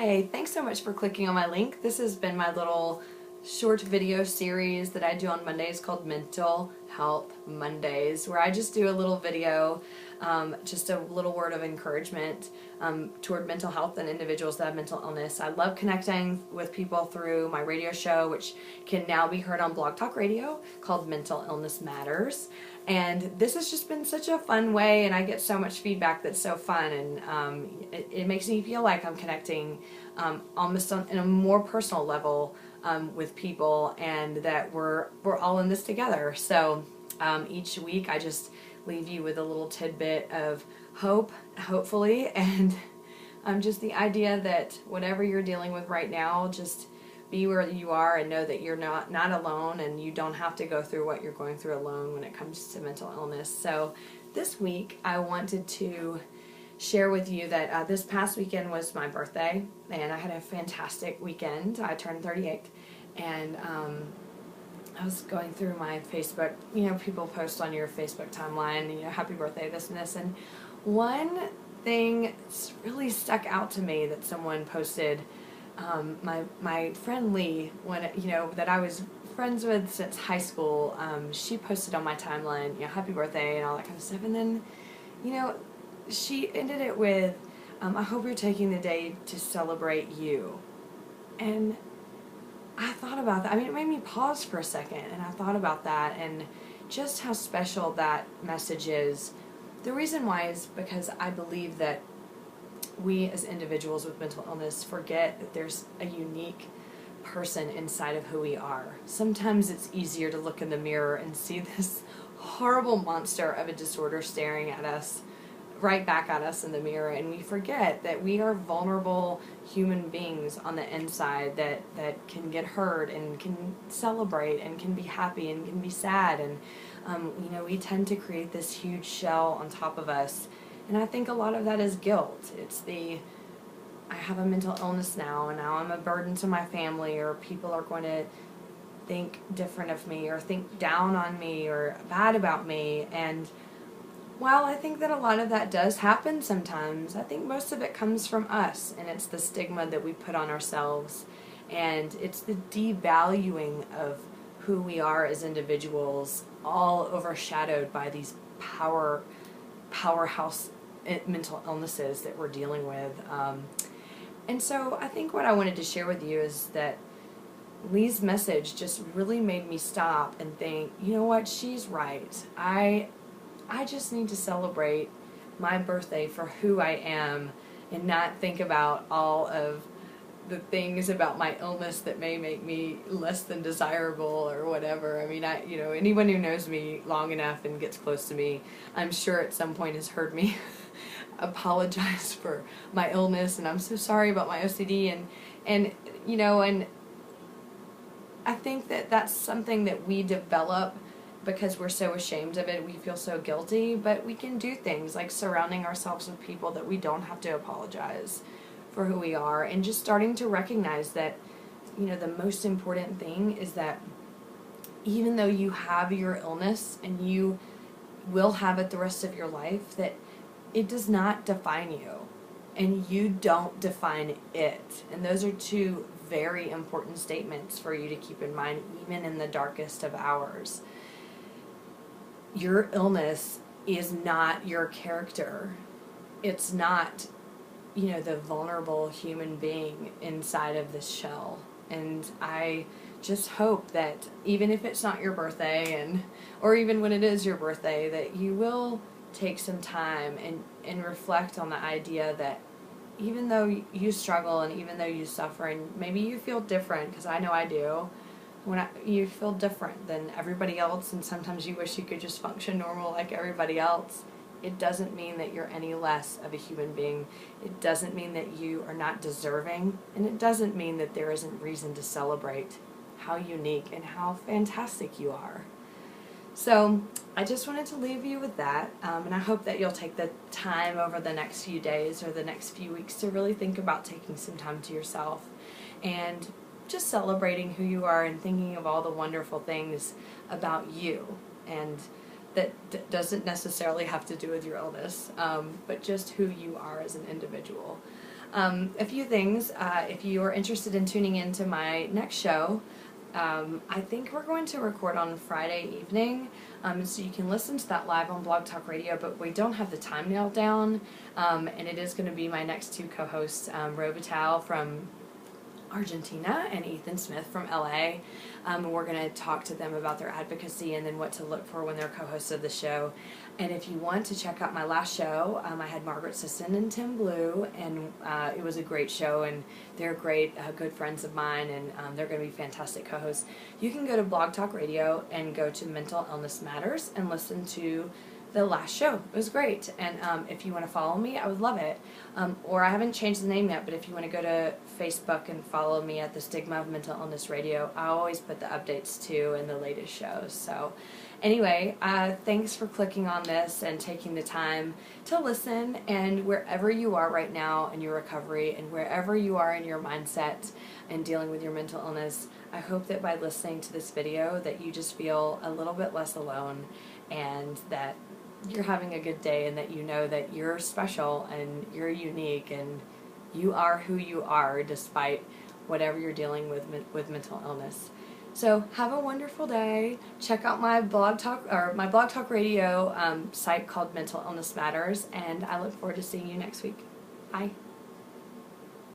Hi, thanks so much for clicking on my link. This has been my little short video series that I do on Mondays called Mental Health Mondays, where I just do a little video, just a little word of encouragement toward mental health and individuals that have mental illness. I love connecting with people through my radio show, which can now be heard on Blog Talk Radio, called Mental Illness Matters. And this has just been such a fun way, and I get so much feedback that's so fun, and it makes me feel like I'm connecting almost in a more personal level with people, and that we're all in this together. So each week I just leave you with a little tidbit of hope, hopefully, and just the idea that whatever you're dealing with right now, just be where you are and know that you're not alone, and you don't have to go through what you're going through alone when it comes to mental illness. So this week I wanted to share with you that this past weekend was my birthday, and I had a fantastic weekend. I turned 38, and I was going through my Facebook, people post on your Facebook timeline, happy birthday, this and this, and one thing really stuck out to me that someone posted. My friend Lee, that I was friends with since high school, she posted on my timeline, happy birthday and all that kind of stuff, and then, she ended it with, I hope you're taking the day to celebrate you. And I thought about that. I mean, it made me pause for a second, and I thought about that and just how special that message is. The reason why is because I believe that we as individuals with mental illness forget that there's a unique person inside of who we are. Sometimes it's easier to look in the mirror and see this horrible monster of a disorder staring at us, right back at us in the mirror, and we forget that we are vulnerable human beings on the inside that can get hurt and can celebrate and can be happy and can be sad, and we tend to create this huge shell on top of us. And I think a lot of that is guilt. It's I have a mental illness now, and now I'm a burden to my family, or people are going to think different of me, or think down on me, or bad about me. And while I think that a lot of that does happen sometimes, I think most of it comes from us, and it's the stigma that we put on ourselves, and it's the devaluing of who we are as individuals, all overshadowed by these powerhouse mental illnesses that we're dealing with. And so I think what I wanted to share with you is that Lee's message just really made me stop and think, you know what, she's right. I just need to celebrate my birthday for who I am, and not think about all of the things about my illness that may make me less than desirable or whatever. I mean, anyone who knows me long enough and gets close to me, I'm sure at some point has heard me apologize for my illness, and I'm so sorry about my OCD, and I think that that's something that we develop because we're so ashamed of it. We feel so guilty, but we can do things like surrounding ourselves with people that we don't have to apologize for who we are, and just starting to recognize that, the most important thing is that even though you have your illness, and you will have it the rest of your life, that it does not define you, and you don't define it. And those are two very important statements for you to keep in mind, even in the darkest of hours. Your illness is not your character. It's not the vulnerable human being inside of this shell. And I just hope that even if it's not your birthday, or even when it is your birthday, that you will take some time and reflect on the idea that even though you struggle, and even though you suffer, and maybe you feel different, because I know I do, you feel different than everybody else, and sometimes you wish you could just function normal like everybody else, it doesn't mean that you're any less of a human being. It doesn't mean that you are not deserving, and it doesn't mean that there isn't reason to celebrate how unique and how fantastic you are. So I just wanted to leave you with that, and I hope that you'll take the time over the next few days or the next few weeks to really think about taking some time to yourself and just celebrating who you are, and thinking of all the wonderful things about you, and that doesn't necessarily have to do with your illness, but just who you are as an individual. A few things. If you are interested in tuning into my next show, I think we're going to record on Friday evening, so you can listen to that live on Blog Talk Radio, but we don't have the time nailed down, and it is going to be my next two co-hosts, Robital from Argentina and Ethan Smith from LA. We're going to talk to them about their advocacy and then what to look for when they're co-hosts of the show. And if you want to check out my last show, I had Margaret Sisson and Tim Blue, and it was a great show, and they're great, good friends of mine, and they're going to be fantastic co-hosts. You can go to Blog Talk Radio and go to Mental Illness Matters and listen to the last show. It was great, and if you want to follow me, I would love it. Or I haven't changed the name yet, but if you want to go to Facebook and follow me at the Stigma of Mental Illness Radio, I always put the updates too and the latest shows. So anyway, thanks for clicking on this and taking the time to listen, and wherever you are right now in your recovery and wherever you are in your mindset and dealing with your mental illness, I hope that by listening to this video that you just feel a little bit less alone, and that you're having a good day, and that you know that you're special and you're unique and you are who you are despite whatever you're dealing with mental illness. So have a wonderful day. Check out my Blog Talk Radio site called Mental Illness Matters, and I look forward to seeing you next week. Bye.